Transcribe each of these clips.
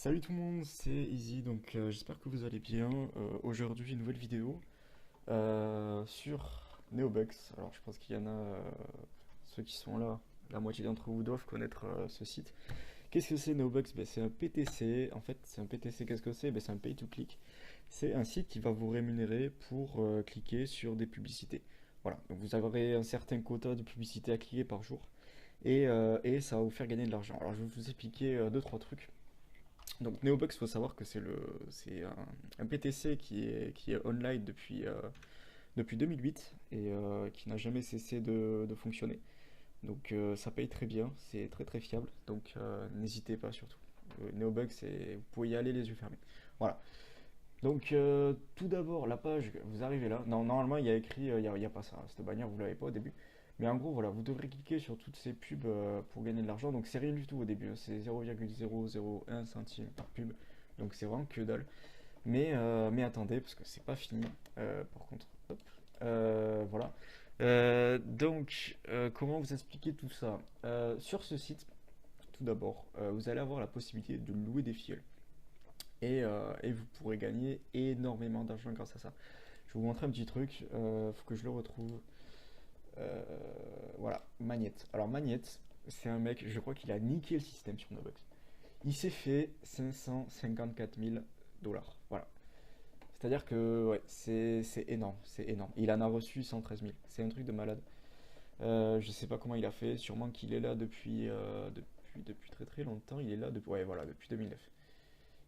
Salut tout le monde, c'est Easy, donc j'espère que vous allez bien. Aujourd'hui, une nouvelle vidéo sur Neobugs. Alors je pense qu'il y en a, ceux qui sont là, la moitié d'entre vous doivent connaître ce site. Qu'est-ce que c'est Neobugs? C'est un PTC, en fait c'est un PTC, qu'est-ce que c'est? C'est un pay to click. C'est un site qui va vous rémunérer pour cliquer sur des publicités. Voilà, donc vous aurez un certain quota de publicités à cliquer par jour et ça va vous faire gagner de l'argent. Alors je vais vous expliquer deux, trois trucs. Donc Neobugs, il faut savoir que c'est un PTC qui est online depuis 2008 et qui n'a jamais cessé de fonctionner. Donc ça paye très bien, c'est très très fiable, donc n'hésitez pas surtout. Neobugs, vous pouvez y aller les yeux fermés. Voilà. Donc tout d'abord, la page, vous arrivez là. Non, normalement il y a écrit, il y a pas ça, cette bannière, vous l'avez pas au début. Mais en gros, voilà, vous devrez cliquer sur toutes ces pubs pour gagner de l'argent. Donc c'est rien du tout au début, hein. C'est 0,001 centime par pub. Donc c'est vraiment que dalle. Mais attendez, parce que c'est pas fini. Par contre, hop. Voilà. Comment vous expliquer tout ça? Sur ce site, tout d'abord, vous allez avoir la possibilité de louer des fioles et vous pourrez gagner énormément d'argent grâce à ça. Je vais vous montrer un petit truc, faut que je le retrouve. Euh, voilà, Magnette. Alors Magnette, c'est un mec, je crois qu'il a niqué le système sur Nobox. Il s'est fait 554 000 dollars. Voilà. C'est-à-dire que ouais, c'est énorme, c'est énorme. Il en a reçu 113 000. C'est un truc de malade. Je sais pas comment il a fait. Sûrement qu'il est là depuis très très longtemps. Il est là depuis, ouais, voilà, depuis 2009.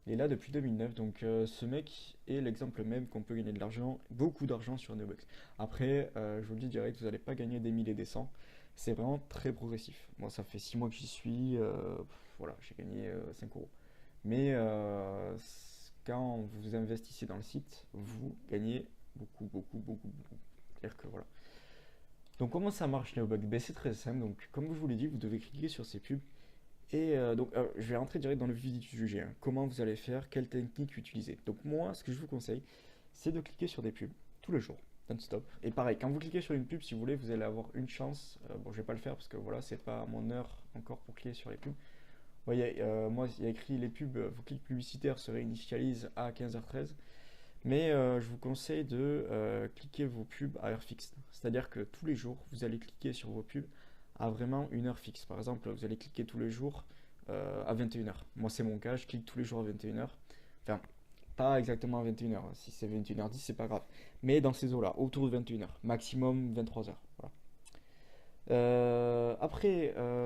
Il est là depuis 2009, donc ce mec est l'exemple même qu'on peut gagner de l'argent, beaucoup d'argent sur Neobucks. Après, je vous le dis direct, vous n'allez pas gagner des milliers et des cents, c'est vraiment très progressif. Moi, ça fait 6 mois que j'y suis, voilà, j'ai gagné 5 euros. Mais quand vous investissez dans le site, vous gagnez beaucoup, beaucoup, beaucoup, beaucoup. C'est-à-dire que voilà. Donc comment ça marche Neobucks? Ben, c'est très simple, donc comme je vous l'ai dit, vous devez cliquer sur ces pubs je vais rentrer direct dans le vif du sujet, hein. Comment vous allez faire, quelle technique utiliser. Donc moi, ce que je vous conseille, c'est de cliquer sur des pubs tous les jours, non-stop. Et pareil, quand vous cliquez sur une pub, si vous voulez, vous allez avoir une chance. Bon, je vais pas le faire parce que voilà, c'est pas mon heure encore pour cliquer sur les pubs. Vous voyez, moi, il y a écrit les pubs, vos clics publicitaires se réinitialisent à 15h13. Mais je vous conseille de cliquer vos pubs à heure fixe. C'est-à-dire que tous les jours, vous allez cliquer sur vos pubs à vraiment une heure fixe. Par exemple, vous allez cliquer tous les jours à 21h. Moi, c'est mon cas, je clique tous les jours à 21h. Enfin, pas exactement à 21h. Si c'est 21h10, c'est pas grave. Mais dans ces eaux-là, autour de 21h. Maximum 23h. Voilà.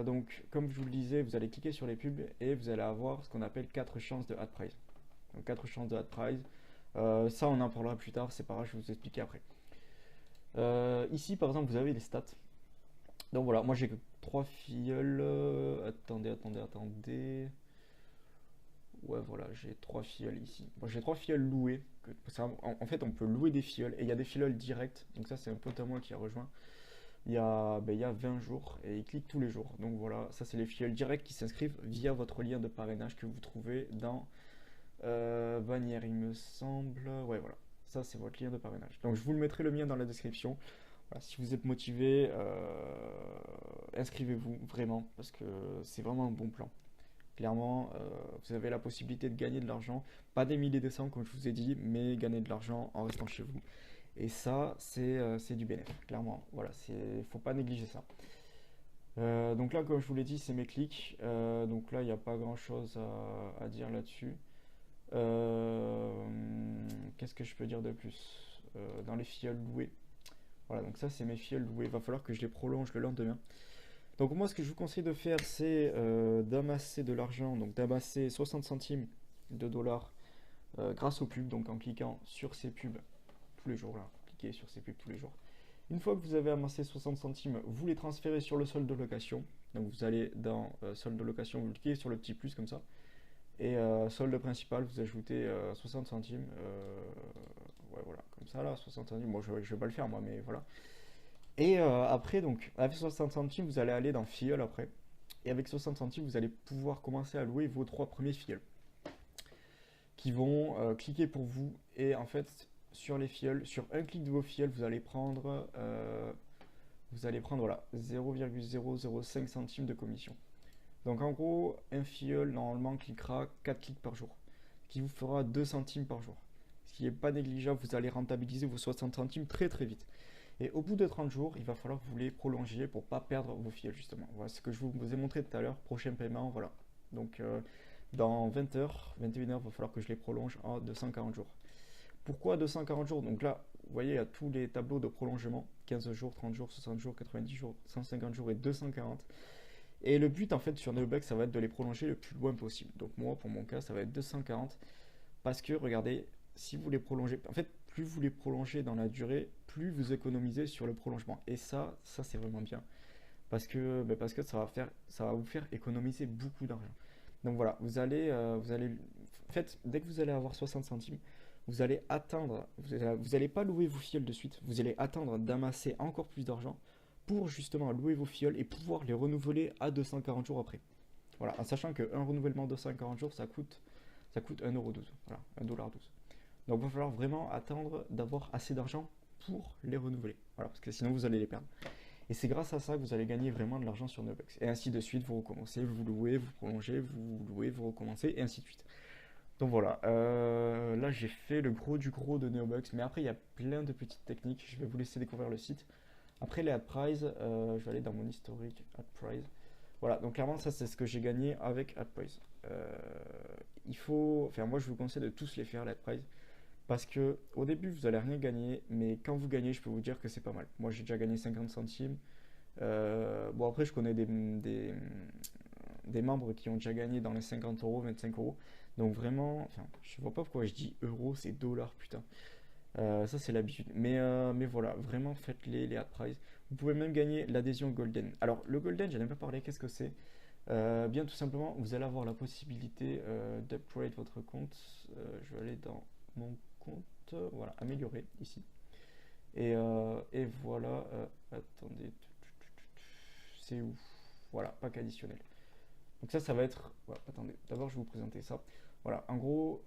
Donc, comme je vous le disais, vous allez cliquer sur les pubs et vous allez avoir ce qu'on appelle 4 chances de ad price. Donc 4 chances de ad price. Ça, on en parlera plus tard, c'est pas grave, je vais vous expliquer après. Ici, par exemple, vous avez les stats. Donc voilà, moi j'ai que 3 filleuls. Attendez. Ouais, voilà, j'ai 3 filleuls ici. Bon, j'ai 3 filleuls loués. En fait, on peut louer des filleuls et il y a des filleuls directs. Donc, ça, c'est un pote à moi qui a rejoint il y a 20 jours et il clique tous les jours. Donc voilà, ça, c'est les filleuls directs qui s'inscrivent via votre lien de parrainage que vous trouvez dans bannière, il me semble. Ouais, voilà. Ça, c'est votre lien de parrainage. Donc, je vous le mettrai le mien dans la description. Voilà, si vous êtes motivé, inscrivez-vous vraiment parce que c'est vraiment un bon plan. Clairement, vous avez la possibilité de gagner de l'argent, pas des milliers de cents comme je vous ai dit, mais gagner de l'argent en restant chez vous. Et ça, c'est du bénéfice, clairement. Voilà, faut pas négliger ça. Donc là, comme je vous l'ai dit, c'est mes clics. Donc là, il n'y a pas grand-chose à dire là-dessus. Euh, Qu'est-ce que je peux dire de plus? Dans les filleuls loués. Voilà, donc ça c'est mes filleuls loués. Il va falloir que je les prolonge le lendemain. Donc moi ce que je vous conseille de faire c'est d'amasser de l'argent, donc d'amasser 60 centimes de dollars grâce aux pubs, donc en cliquant sur ces pubs tous les jours, là, cliquez sur ces pubs tous les jours. Une fois que vous avez amassé 60 centimes, vous les transférez sur le solde de location. Donc vous allez dans solde de location, vous cliquez sur le petit plus comme ça. Et solde principal, vous ajoutez 60 centimes. Ouais, voilà, comme ça là, 60 centimes. Bon, je vais pas le faire moi, mais voilà. Et après, donc, avec 60 centimes, vous allez aller dans Filleul après. Et avec 60 centimes, vous allez pouvoir commencer à louer vos 3 premiers filleuls qui vont cliquer pour vous. Et en fait, sur les filleuls, sur un clic de vos filleuls, vous allez prendre voilà, 0,005 centimes de commission. Donc en gros, un filleul normalement cliquera 4 clics par jour, ce qui vous fera 2 centimes par jour. Ce qui n'est pas négligeable, vous allez rentabiliser vos 60 centimes très très vite. Et au bout de 30 jours, il va falloir que vous les prolongiez pour ne pas perdre vos filleuls justement. Voilà ce que je vous ai montré tout à l'heure, prochain paiement, voilà. Donc dans 20 heures, 21 heures, il va falloir que je les prolonge en 240 jours. Pourquoi 240 jours? Donc là, vous voyez, il y a tous les tableaux de prolongement, 15 jours, 30 jours, 60 jours, 90 jours, 150 jours et 240. Et le but en fait sur Neobucks, ça va être de les prolonger le plus loin possible. Donc moi, pour mon cas, ça va être 240 parce que regardez, si vous les prolongez, en fait, plus vous les prolongez dans la durée, plus vous économisez sur le prolongement. Et ça c'est vraiment bien parce que ça va vous faire économiser beaucoup d'argent. Donc voilà, en fait, dès que vous allez avoir 60 centimes, vous allez pas louer vos fioles de suite, vous allez attendre d'amasser encore plus d'argent pour justement louer vos fioles et pouvoir les renouveler à 240 jours après. Voilà, en sachant qu'un renouvellement de 240 jours, ça coûte 1,12€, voilà, 1,12$. Donc il va falloir vraiment attendre d'avoir assez d'argent pour les renouveler, voilà, parce que sinon vous allez les perdre. Et c'est grâce à ça que vous allez gagner vraiment de l'argent sur Neobucks. Et ainsi de suite, vous recommencez, vous louez, vous prolongez, vous louez, vous recommencez, et ainsi de suite. Donc voilà, là j'ai fait le gros du gros de Neobucks, mais après il y a plein de petites techniques, je vais vous laisser découvrir le site. Après les AdPrize, je vais aller dans mon historique AdPrize. Voilà, donc clairement ça c'est ce que j'ai gagné avec AdPrize. Enfin moi je vous conseille de tous les faire l'AdPrize, parce que au début vous allez rien gagner, mais quand vous gagnez je peux vous dire que c'est pas mal. Moi j'ai déjà gagné 50 centimes. Bon après je connais des membres qui ont déjà gagné dans les 50€, 25€. Donc vraiment, enfin, je vois pas pourquoi je dis euros, c'est dollars, putain. Ça c'est l'habitude. Mais voilà, vraiment faites-les, les AdPrize. Vous pouvez même gagner l'adhésion Golden. Alors le Golden, j'en ai pas parlé, qu'est-ce que c'est? Bien tout simplement, vous allez avoir la possibilité d'upgrade votre compte. Je vais aller dans mon compte, voilà, améliorer ici. Et voilà, attendez, c'est où? Voilà, pack additionnel. Donc ça va être... voilà, attendez, d'abord je vais vous présenter ça. Voilà, en gros,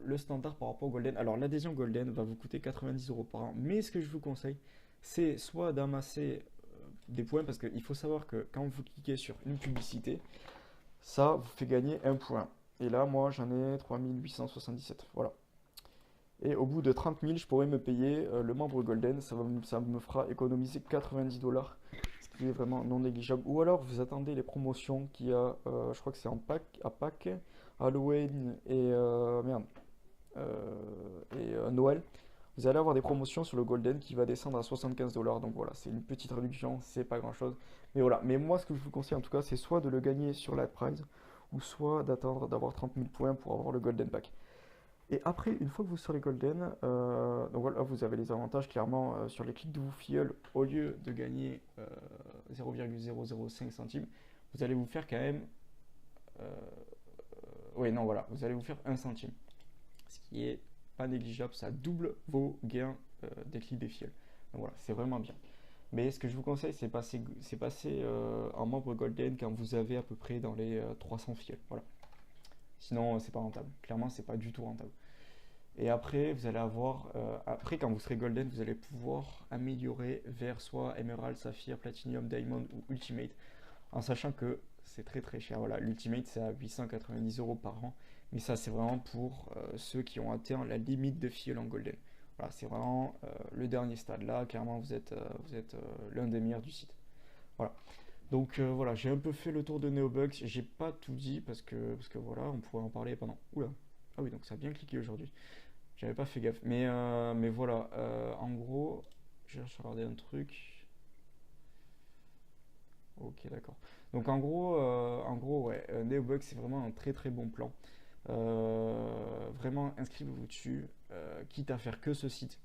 le standard par rapport au Golden. Alors l'adhésion Golden va vous coûter 90€ par an. Mais ce que je vous conseille, c'est soit d'amasser des points, parce qu'il faut savoir que quand vous cliquez sur une publicité, ça vous fait gagner un point. Et là, moi, j'en ai 3877. Voilà. Et au bout de 30 000, je pourrais me payer le membre Golden. Ça me fera économiser 90$, ce qui est vraiment non négligeable. Ou alors, vous attendez les promotions qu'il y a, je crois que c'est en pack, à Pâques, Halloween et Noël. Vous allez avoir des promotions sur le Golden qui va descendre à 75$. Donc voilà, c'est une petite réduction, c'est pas grand chose. Mais voilà, mais moi, ce que je vous conseille en tout cas, c'est soit de le gagner sur la prize, ou soit d'attendre d'avoir 30 000 points pour avoir le Golden Pack. Et après, une fois que vous serez golden, donc voilà, vous avez les avantages clairement sur les clics de vos filleuls, au lieu de gagner 0,005 centimes, vous allez vous faire quand même, euh, oui non voilà, vous allez vous faire 1 centime, ce qui est pas négligeable, ça double vos gains des clics des filleuls. Donc voilà, c'est vraiment bien. Mais ce que je vous conseille, c'est passer en membre golden quand vous avez à peu près dans les 300 filleuls, voilà. Sinon, c'est pas rentable. Clairement, c'est pas du tout rentable. Et après, vous allez avoir, après quand vous serez golden, vous allez pouvoir améliorer vers soit Emerald, Saphir, Platinum, Diamond ou Ultimate, en sachant que c'est très très cher. Voilà, l'Ultimate c'est à 890€ par an, mais ça c'est vraiment pour ceux qui ont atteint la limite de filleul en golden. Voilà, c'est vraiment le dernier stade. Là, clairement, vous êtes l'un des meilleurs du site. Voilà. Donc voilà, j'ai un peu fait le tour de Neobucks. J'ai pas tout dit parce que voilà, on pourrait en parler pendant. Oula. Ah oui, donc ça a bien cliqué aujourd'hui. J'avais pas fait gaffe. Mais voilà, en gros, je vais regarder un truc. Ok, d'accord. Donc en gros, ouais, Neobucks c'est vraiment un très très bon plan. Vraiment, inscrivez-vous dessus, quitte à faire que ce site,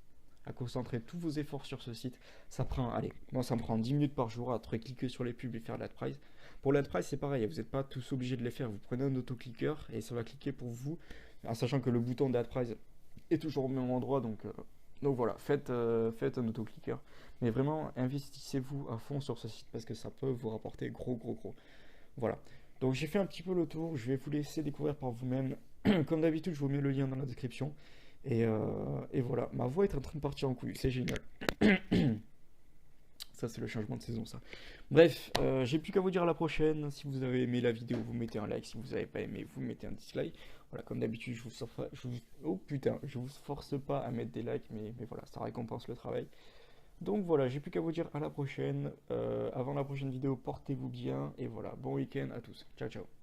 à concentrer tous vos efforts sur ce site. Ça prend, allez, moi ça me prend 10 minutes par jour à cliquer sur les pubs et faire l'adprice. Pour l'adprice, c'est pareil, vous n'êtes pas tous obligés de les faire. Vous prenez un autocliqueur et ça va cliquer pour vous, en sachant que le bouton d'adprice est toujours au même endroit. Donc voilà, faites un autocliqueur. Mais vraiment, investissez-vous à fond sur ce site parce que ça peut vous rapporter gros, gros, gros. Voilà. Donc j'ai fait un petit peu le tour, je vais vous laisser découvrir par vous-même. Comme d'habitude, je vous mets le lien dans la description. Et voilà, ma voix est en train de partir en couille, c'est génial. Ça, c'est le changement de saison, ça. Bref, j'ai plus qu'à vous dire à la prochaine. Si vous avez aimé la vidéo, vous mettez un like. Si vous n'avez pas aimé, vous mettez un dislike. Voilà, comme d'habitude, oh putain, je vous force pas à mettre des likes, mais voilà, ça récompense le travail. Donc voilà, j'ai plus qu'à vous dire à la prochaine. Avant la prochaine vidéo, portez-vous bien. Et voilà, bon week-end à tous. Ciao, ciao.